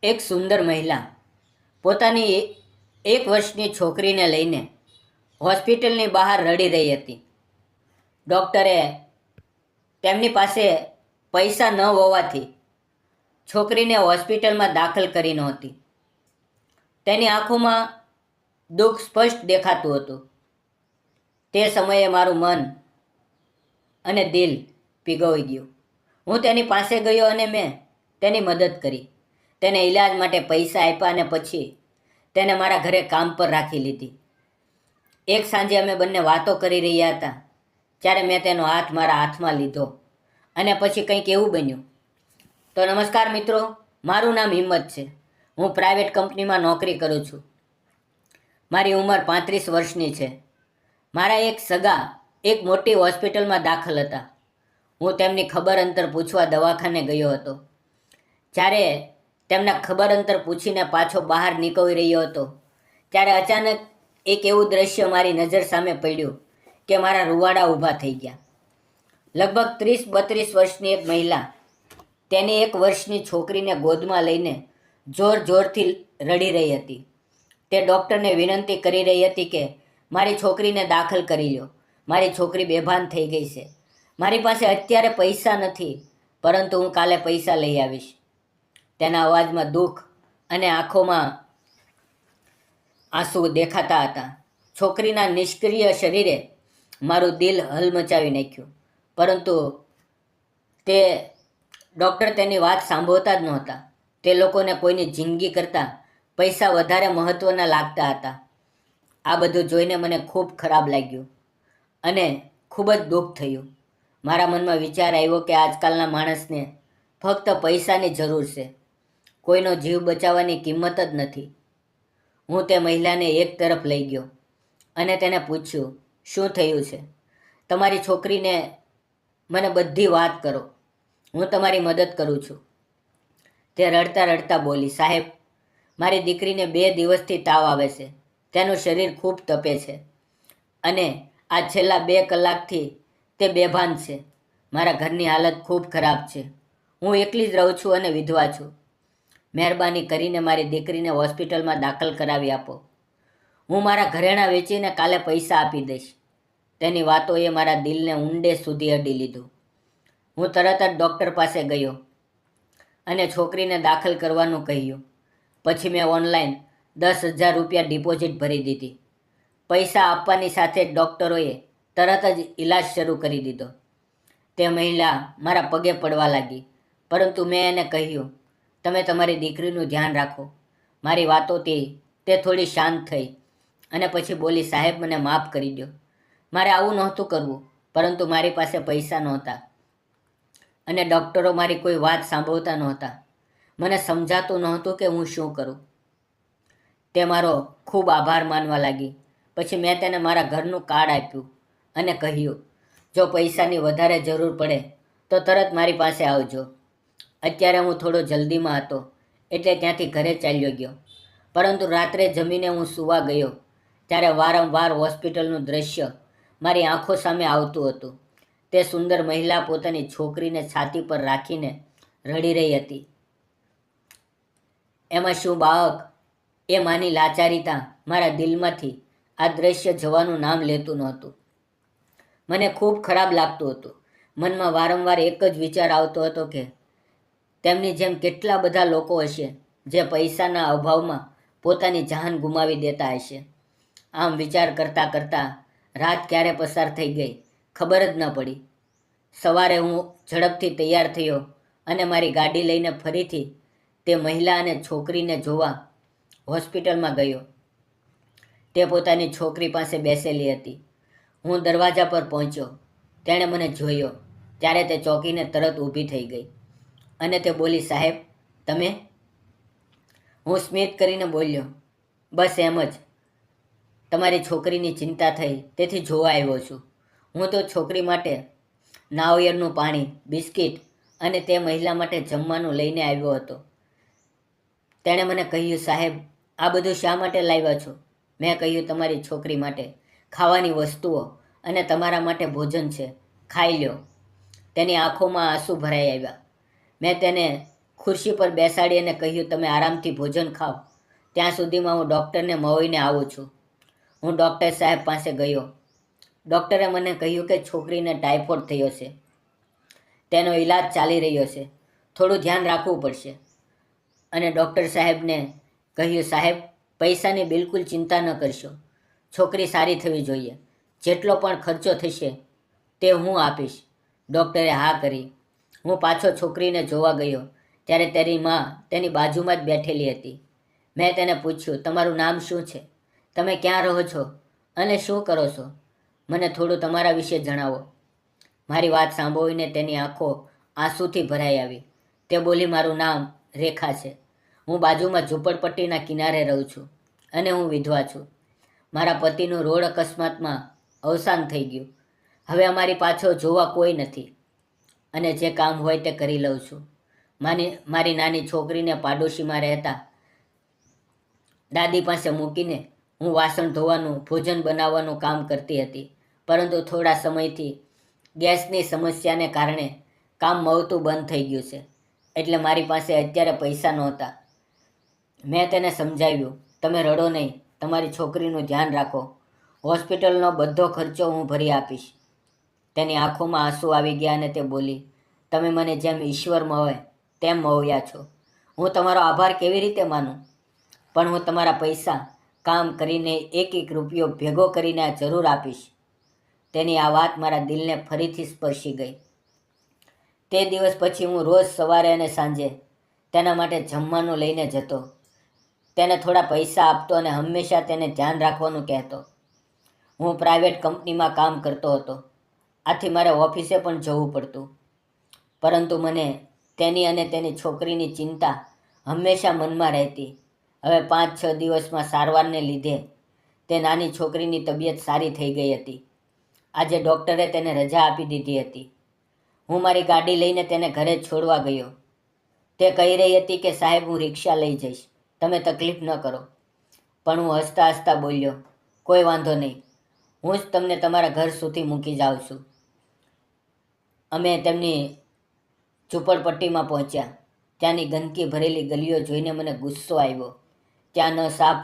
એક સુંદર મહિલા પોતાની એક વર્ષની છોકરીને લઈને હોસ્પિટલની બહાર રડી રહી હતી. ડૉક્ટરે તેમની પાસે પૈસા ન હોવાથી છોકરીને હોસ્પિટલમાં દાખલ કરી નહોતી. તેની આંખોમાં દુઃખ સ્પષ્ટ દેખાતું હતું. તે સમયે મારું મન અને દિલ પીગળી ગયું. હું તેની પાસે ગયો અને મેં તેની મદદ કરી. તેને ઈલાજ માટે પૈસા આપ્યા અને પછી તેને મારા ઘરે કામ પર રાખી લીધી. એક સાંજે અમે બંને વાતો કરી રહ્યા હતા ત્યારે મેં તેનો હાથ મારા હાથમાં લીધો અને પછી કંઈક એવું બન્યું. તો નમસ્કાર મિત્રો, મારું નામ હિંમત છે. હું પ્રાઇવેટ કંપનીમાં નોકરી કરું છું. મારી ઉંમર 35 વર્ષની છે. મારા એક સગા એક મોટી હોસ્પિટલમાં દાખલ હતા. હું તેમની ખબર અંતર પૂછવા દવાખાને ગયો હતો. જ્યારે તેમના ખબર અંતર પૂછીને પાછો બહાર નીકળી રહ્યો હતો ત્યારે અચાનક એક એવું દ્રશ્ય મારી નજર સામે પડ્યું કે મારા રૂવાડા ઊભા થઈ ગયા. લગભગ 30-32 વર્ષની એક મહિલા તેની 1 વર્ષની છોકરીને ગોદમાં લઈને જોર જોરથી રડી રહી હતી. તે ડૉક્ટરને વિનંતી કરી રહી હતી કે મારી છોકરીને દાખલ કરી લો. મારી છોકરી બેભાન થઈ ગઈ છે. મારી પાસે અત્યારે પૈસા નથી, પરંતુ હું કાલે પૈસા લઈ આવીશ. તેના અવાજમાં દુઃખ અને આંખોમાં આંસુ દેખાતા હતા. છોકરીના નિષ્ક્રિય શરીરે મારું દિલ હલમચાવી નાખ્યું, પરંતુ તે ડૉક્ટર તેની વાત સાંભળતા જ નહોતા. તે લોકોને કોઈની જિંદગી કરતાં પૈસા વધારે મહત્ત્વના લાગતા હતા. આ બધું જોઈને મને ખૂબ ખરાબ લાગ્યું અને ખૂબ જ દુઃખ થયું. મારા મનમાં વિચાર આવ્યો કે આજકાલના માણસને ફક્ત પૈસાની જરૂર છે. કોઈનો જીવ બચાવવાની કિંમત જ નથી. હું તે મહિલાને એક તરફ લઈ ગયો અને તેને પૂછ્યું, શું થયું છે? તમારી છોકરીને મને બધી વાત કરો. હું તમારી મદદ કરું છું. તે રડતા રડતા બોલી, સાહેબ, મારી દીકરીને 2 દિવસથી તાવ આવે છે. તેનું શરીર ખૂબ તપે છે અને આ છેલ્લા 2 કલાકથી તે બેભાન છે. મારા ઘરની હાલત ખૂબ ખરાબ છે. હું એકલી જ રહું છું અને વિધવા છું. મહેરબાની કરીને મારી દીકરીને હોસ્પિટલમાં દાખલ કરાવી આપો. હું મારા ઘરેણાં વેચીને કાલે પૈસા આપી દઈશ. તેની વાતોએ મારા દિલને ઊંડે સુધી અડી લીધું. હું તરત જ ડૉક્ટર પાસે ગયો અને છોકરીને દાખલ કરવાનું કહ્યું. પછી મેં ઓનલાઈન 10,000 રૂપિયા ડિપોઝિટ ભરી દીધી. પૈસા આપવાની સાથે જ ડૉક્ટરોએ તરત જ ઈલાજ શરૂ કરી દીધો. તે મહિલા મારા પગે પડવા લાગી, પરંતુ મેં એને કહ્યું, તમે તમારી દીકરીનું ધ્યાન રાખો. મારી વાતોથી તે થોડી શાંત થઈ અને પછી બોલી, સાહેબ, મને માફ કરી દો. મારે આવું નહોતું કરવું, પરંતુ મારી પાસે પૈસા નહોતા અને ડૉક્ટરો મારી કોઈ વાત સાંભળતા નહોતા. મને સમજાતું નહોતું કે હું શું કરું. તે મારો ખૂબ આભાર માનવા લાગી. પછી મેં તેને મારા ઘરનું કાર્ડ આપ્યું અને કહ્યું, જો પૈસાની વધારે જરૂર પડે તો તરત મારી પાસે આવજો. અત્યારે હું થોડો જલ્દીમાં હતો એટલે ત્યાંથી ઘરે ચાલ્યો ગયો. પરંતુ રાત્રે જમીને હું સૂવા ગયો ત્યારે વારંવાર હોસ્પિટલનું દૃશ્ય મારી આંખો સામે આવતું હતું. તે સુંદર મહિલા પોતાની છોકરીને છાતી પર રાખીને રડી રહી હતી. એમાં શું બાળક, એ માની લાચારીતા મારા દિલમાંથી આ દૃશ્ય જવાનું નામ લેતું નહોતું. મને ખૂબ ખરાબ લાગતું હતું. મનમાં વારંવાર એક જ વિચાર આવતો હતો કે તેમની જેમ કેટલા બધા લોકો હશે જે પૈસાના અભાવમાં પોતાની જાન ગુમાવી દેતા હશે. આમ વિચાર કરતાં કરતાં રાત ક્યારે પસાર થઈ ગઈ ખબર જ ન પડી. સવારે હું ઝડપથી તૈયાર થયો અને મારી ગાડી લઈને ફરીથી તે મહિલા અને છોકરીને જોવા હોસ્પિટલમાં ગયો. તે પોતાની છોકરી પાસે બેસેલી હતી. હું દરવાજા પર પહોંચ્યો. તેણે મને જોયો ત્યારે તે ચોંકીને તરત ઊભી થઈ ગઈ અને તે બોલી, સાહેબ, તમે? હું સ્મિત કરીને બોલ્યો, બસ એમ જ. તમારી છોકરીની ચિંતા થઈ તેથી જોવા આવ્યો છું. હું તો છોકરી માટે નાળિયેરનું પાણી, બિસ્કિટ અને તે મહિલા માટે જમવાનું લઈને આવ્યો હતો. તેણે મને કહ્યું, સાહેબ, આ બધું શા માટે લાવ્યા છો? મેં કહ્યું, તમારી છોકરી માટે ખાવાની વસ્તુઓ અને તમારા માટે ભોજન છે, ખાઈ લો. તેની આંખોમાં આંસુ ભરાઈ આવ્યા. મેં તેને ખુરશી પર બેસાડી અને કહ્યું, તમે આરામથી ભોજન ખાઓ, ત્યાં સુધીમાં હું ડૉક્ટરને મળીને આવું છું. હું ડૉક્ટર સાહેબ પાસે ગયો. ડૉક્ટરે મને કહ્યું કે છોકરીને ટાઇફોઇડ થયો છે. તેનો ઈલાજ ચાલી રહ્યો છે. થોડું ધ્યાન રાખવું પડશે. અને ડૉક્ટર સાહેબને કહ્યું, સાહેબ, પૈસાની બિલકુલ ચિંતા ન કરશો. છોકરી સારી થવી જોઈએ. જેટલો પણ ખર્ચો થશે તે હું આપીશ. ડૉક્ટરે હા કરી. હું પાછો છોકરીને જોવા ગયો ત્યારે તેની માં તેની બાજુમાં જ બેઠેલી હતી. મેં તેને પૂછ્યું, તમારું નામ શું છે? તમે ક્યાં રહો છો અને શું કરો છો? મને થોડું તમારા વિશે જણાવો. મારી વાત સાંભળીને તેની આંખો આંસુથી ભરાઈ આવી. તે બોલી, મારું નામ રેખા છે. હું બાજુમાં ઝૂંપડપટ્ટીના કિનારે રહું છું અને હું વિધવા છું. મારા પતિનું રોડ અકસ્માતમાં અવસાન થઈ ગયું. હવે અમારી પાછળ જોવા કોઈ નથી અને જે કામ હોય તે કરી લઉં છું. મારી નાની છોકરીને પાડોશીમાં રહેતા દાદી પાસે મૂકીને હું વાસણ ધોવાનું, ભોજન બનાવવાનું કામ કરતી હતી. પરંતુ થોડા સમયથી ગેસની સમસ્યાને કારણે કામ મળતું બંધ થઈ ગયું છે. એટલે મારી પાસે અત્યારે પૈસા નહોતા. મેં તેને સમજાવ્યું, તમે રડો નહીં, તમારી છોકરીનું ધ્યાન રાખો. હોસ્પિટલનો બધો ખર્ચો હું ભરી આપીશ. તેની આંખોમાં આંસુ આવી ગયા અને તે બોલી, તમે મને જેમ ઈશ્વર મળે તેમ મળ્યા છો. હું તમારો આભાર કેવી રીતે માનું? પણ હું તમારા પૈસા કામ કરીને એક એક રૂપિયો ભેગો કરીને આ જરૂર આપીશ. તેની આ વાત મારા દિલને ફરીથી સ્પર્શી ગઈ. તે દિવસ પછી હું રોજ સવારે અને સાંજે તેના માટે જમવાનું લઈને જતો. તેને થોડા પૈસા આપતો અને હંમેશા તેને ધ્યાન રાખવાનું કહેતો. હું પ્રાઇવેટ કંપનીમાં કામ કરતો હતો. આથી મારે ઓફિસે પણ જવું પડતું. પરંતુ મને તેની અને તેની છોકરીની ચિંતા હંમેશા મનમાં રહેતી. હવે 5-6 દિવસમાં સારવારને લીધે તે નાની છોકરીની તબિયત સારી થઈ ગઈ હતી. આજે ડૉક્ટરે તેને રજા આપી દીધી હતી. હું મારી ગાડી લઈને તેને ઘરે છોડવા ગયો. તે કહી રહી હતી કે સાહેબ, હું રિક્ષા લઈ જઈશ, તમે તકલીફ ન કરો. પણ હું હસતા હસતા બોલ્યો, કોઈ વાંધો નહીં, હું જ તમને તમારા ઘર સુધી મૂકી જાઉં છું. અમે તેમની ઝૂંપડપટ્ટીમાં પહોંચ્યા. ત્યાંની ગંદકી ભરેલી ગલીઓ જોઈને મને ગુસ્સો આવ્યો. ત્યાં ન સાફ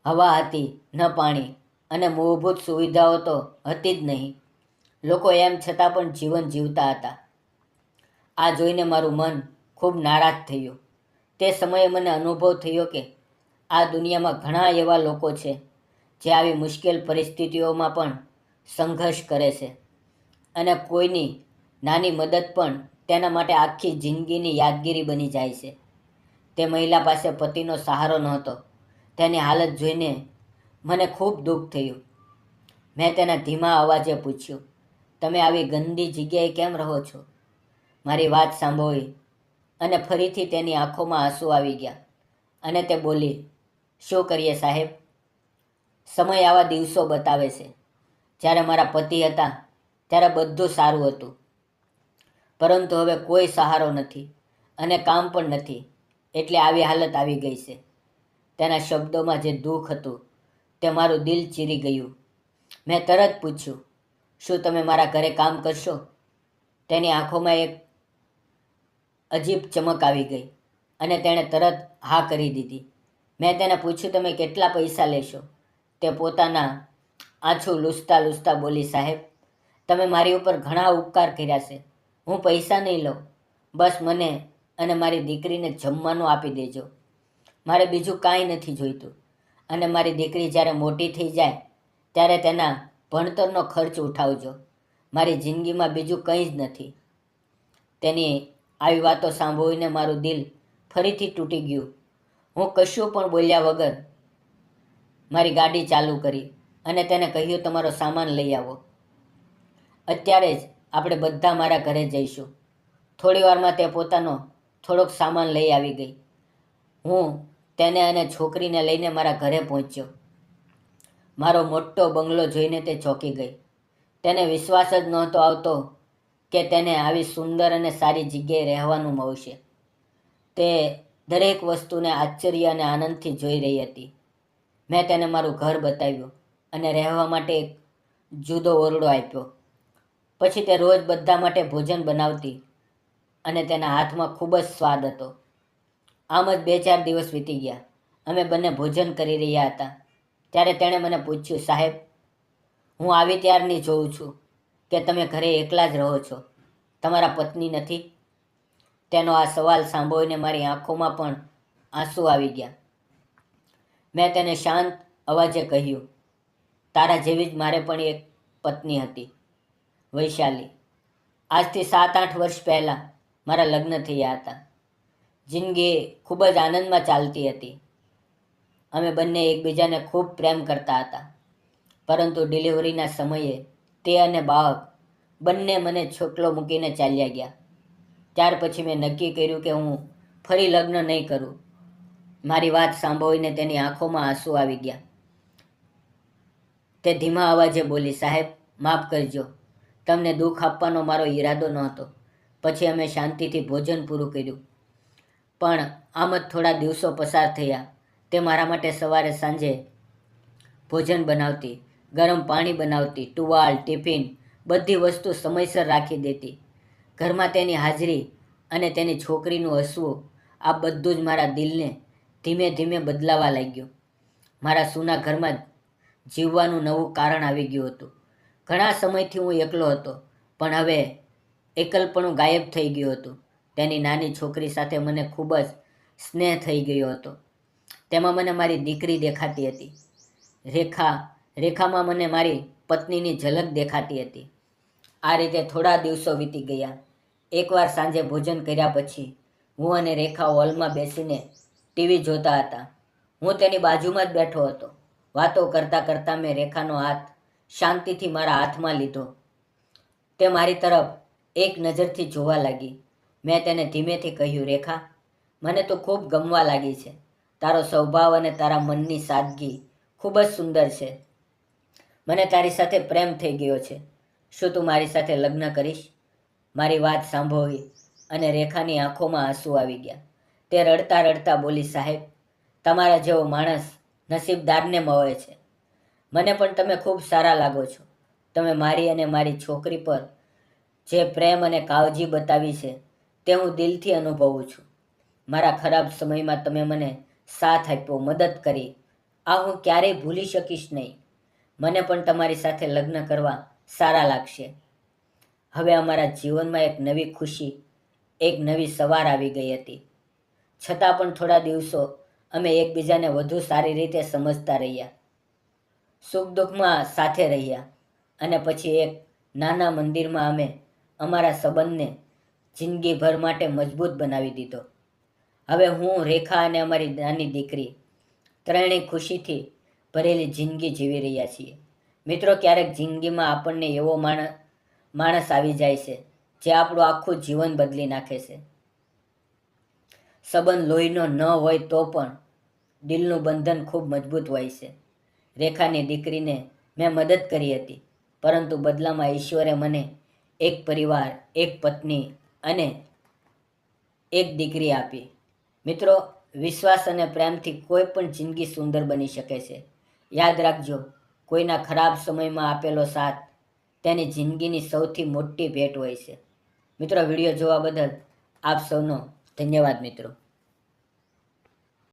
હવા હતી, ન પાણી, અને મૂળભૂત સુવિધાઓ તો હતી જ નહીં. લોકો એમ છતાં પણ જીવન જીવતા હતા. આ જોઈને મારું મન ખૂબ નારાજ થયું. તે સમયે મને અનુભવ થયો કે આ દુનિયામાં ઘણા એવા લોકો છે જે આવી મુશ્કેલ પરિસ્થિતિઓમાં પણ સંઘર્ષ કરે છે અને કોઈની નાની મદદ પણ તેના માટે આખી જિંદગીની યાદગીરી બની જાય છે. તે મહિલા પાસે પતિનો સહારો નહોતો. તેની હાલત જોઈને મને ખૂબ દુઃખ થયું. મેં તેના ધીમા અવાજે પૂછ્યું, તમે આવી ગંદી જગ્યાએ કેમ રહો છો? મારી વાત સાંભળી અને ફરીથી તેની આંખોમાં આંસુ આવી ગયા અને તે બોલી, શું કરીએ સાહેબ? સમય આવા દિવસો બતાવે છે. જ્યારે મારા પતિ હતા ત્યારે બધું સારું હતું, પરંતુ હવે કોઈ સહારો નથી અને કામ પણ નથી, એટલે આવી હાલત આવી ગઈ છે. તેના શબ્દોમાં જે દુઃખ હતું તે મારું દિલ ચીરી ગયું. મેં તરત પૂછ્યું, શું તમે મારા ઘરે કામ કરશો? તેની આંખોમાં એક અજીબ ચમક આવી ગઈ અને તેણે તરત હા કરી દીધી. મેં તેને પૂછ્યું, તમે કેટલા પૈસા લેશો? તે પોતાના આંસુ લૂછતા લૂછતા બોલી, સાહેબ, તમે મારી ઉપર ઘણા ઉપકાર કર્યા છે. હું પૈસા નહીં લઉં, બસ મને અને મારી દીકરીને જમવાનું આપી દેજો. મારે બીજું કાંઈ નથી જોઈતું. અને મારી દીકરી જ્યારે મોટી થઈ જાય ત્યારે તેના ભણતરનો ખર્ચ ઉઠાવજો. મારી જિંદગીમાં બીજું કંઈ જ નથી. તેની આવી વાતો સાંભળીને મારું દિલ ફરીથી તૂટી ગયું. હું કશું પણ બોલ્યા વગર મારી ગાડી ચાલુ કરી અને તેને કહ્યું, તમારો સામાન લઈ આવો. અત્યારે જ આપણે બધા મારા ઘરે જઈશું. થોડી વારમાં તે પોતાનો થોડોક સામાન લઈ આવી ગઈ. હું તેને અને છોકરીને લઈને મારા ઘરે પહોંચ્યો. મારો મોટો બંગલો જોઈને તે ચોંકી ગઈ. તેને વિશ્વાસ જ નહોતો આવતો કે તેને આવી સુંદર અને સારી જગ્યાએ રહેવાનું મળશે. તે દરેક વસ્તુને આશ્ચર્ય અને આનંદથી જોઈ રહી હતી. મેં તેને મારું ઘર બતાવ્યું અને રહેવા માટે એક જુદો ઓરડો આપ્યો. પછી તે રોજ બધા માટે ભોજન બનાવતી અને તેના હાથમાં ખૂબ જ સ્વાદ હતો. આમ જ 2-4 દિવસ વીતી ગયા. અમે બંને ભોજન કરી રહ્યા હતા ત્યારે તેણે મને પૂછ્યું, સાહેબ, હું આવી ત્યારની જોઉં છું કે તમે ઘરે એકલા જ રહો છો, તમારા પત્ની નથી? તેનો આ સવાલ સાંભળીને મારી આંખોમાં પણ આંસુ આવી ગયા. મેં તેને શાંત અવાજે કહ્યું, તારા જેવી જ મારે પણ એક પત્ની હતી, વૈશાલી. આજથી 7-8 વર્ષ પહેલાં મારા લગ્ન થયા હતા. જિંદગી ખૂબ જ આનંદમાં ચાલતી હતી. અમે બંને એકબીજાને ખૂબ પ્રેમ કરતા હતા. પરંતુ ડિલિવરીના સમયે તે અને બાળક બંને મને છોકલો મૂકીને ચાલ્યા ગયા. ત્યાર પછી મેં નક્કી કર્યું કે હું ફરી લગ્ન નહીં કરું. મારી વાત સાંભળીને તેની આંખોમાં આંસુ આવી ગયા. તે ધીમા અવાજે બોલી, સાહેબ, માફ કરજો, તમને દુઃખ આપવાનો મારો ઈરાદો નહોતો. પછી અમે શાંતિથી ભોજન પૂરું કર્યું. પણ આમ જ થોડા દિવસો પસાર થયા. તે મારા માટે સવારે સાંજે ભોજન બનાવતી, ગરમ પાણી બનાવતી, ટુવાલ, ટિફિન, બધી વસ્તુ સમયસર રાખી દેતી. ઘરમાં તેની હાજરી અને તેની છોકરીનું હસવું, આ બધું જ મારા દિલને ધીમે ધીમે બદલાવા લાગ્યું. મારા સૂના ઘરમાં જીવવાનું નવું કારણ આવી ગયું હતું. ઘણા સમયથી હું એકલો હતો, પણ હવે એકલપણું ગાયબ થઈ ગયું હતું. તેની નાની છોકરી સાથે મને ખૂબ જ સ્નેહ થઈ ગયો હતો. તેમાં મને મારી દીકરી દેખાતી હતી. રેખામાં મને મારી પત્નીની ઝલક દેખાતી હતી. આ રીતે થોડા દિવસો વીતી ગયા. એકવાર સાંજે ભોજન કર્યા પછી હું અને રેખા હોલમાં બેસીને ટીવી જોતા હતા. હું તેની બાજુમાં જ બેઠો હતો. વાતો કરતાં કરતાં મેં રેખાનો હાથ શાંતિથી મારા હાથમાં લીધો. તે મારી તરફ એક નજરથી જોવા લાગી. મેં તેને ધીમેથી કહ્યું, રેખા, મને તો ખૂબ ગમવા લાગી છે. તારો સ્વભાવ અને તારા મનની સાદગી ખૂબ જ સુંદર છે. મને તારી સાથે પ્રેમ થઈ ગયો છે. શું તું મારી સાથે લગ્ન કરીશ? મારી વાત સાંભળી અને રેખાની આંખોમાં આંસુ આવી ગયા. તે રડતા રડતા બોલી, સાહેબ, તમારા જેવો માણસ નસીબદારને મળે છે. મને પણ તમે ખૂબ સારા લાગો છો. તમે મારી અને મારી છોકરી પર જે પ્રેમ અને કાળજી બતાવી છે તે હું દિલથી અનુભવું છું. મારા ખરાબ સમયમાં તમે મને સાથ આપ્યો, મદદ કરી. આ હું ક્યારેય ભૂલી શકીશ નહીં. મને પણ તમારી સાથે લગ્ન કરવા સારા લાગશે. હવે અમારા જીવનમાં એક નવી ખુશી, એક નવી સવાર આવી ગઈ હતી. છતાં પણ થોડા દિવસો અમે એકબીજાને વધુ સારી રીતે સમજતા રહ્યા. સુખ દુઃખમાં સાથે રહ્યા. અને પછી એક નાના મંદિરમાં અમે અમારા સંબંધને જિંદગીભર માટે મજબૂત બનાવી દીધો. હવે હું, રેખા અને અમારી નાની દીકરી ત્રણેય ખુશીથી ભરેલી જિંદગી જીવી રહ્યા છીએ. મિત્રો, ક્યારેક જિંદગીમાં આપણને એવો માણસ આવી જાય છે જે આપણું આખું જીવન બદલી નાખે છે. સંબંધ લોહીનો ન હોય તો પણ દિલનું બંધન ખૂબ મજબૂત હોય છે. રેખાની દીકરીને મેં મદદ કરી હતી, પરંતુ બદલામાં ઈશ્વરે મને એક પરિવાર, એક પત્ની અને એક દીકરી આપી. મિત્રો, વિશ્વાસ અને પ્રેમથી કોઈ પણ જિંદગી સુંદર બની શકે છે. યાદ રાખજો, કોઈના ખરાબ સમયમાં આપેલો સાથ તેની જિંદગીની સૌથી મોટી ભેટ હોય છે. મિત્રો, વિડીયો જોવા બદલ આપ સૌનો ધન્યવાદ મિત્રો.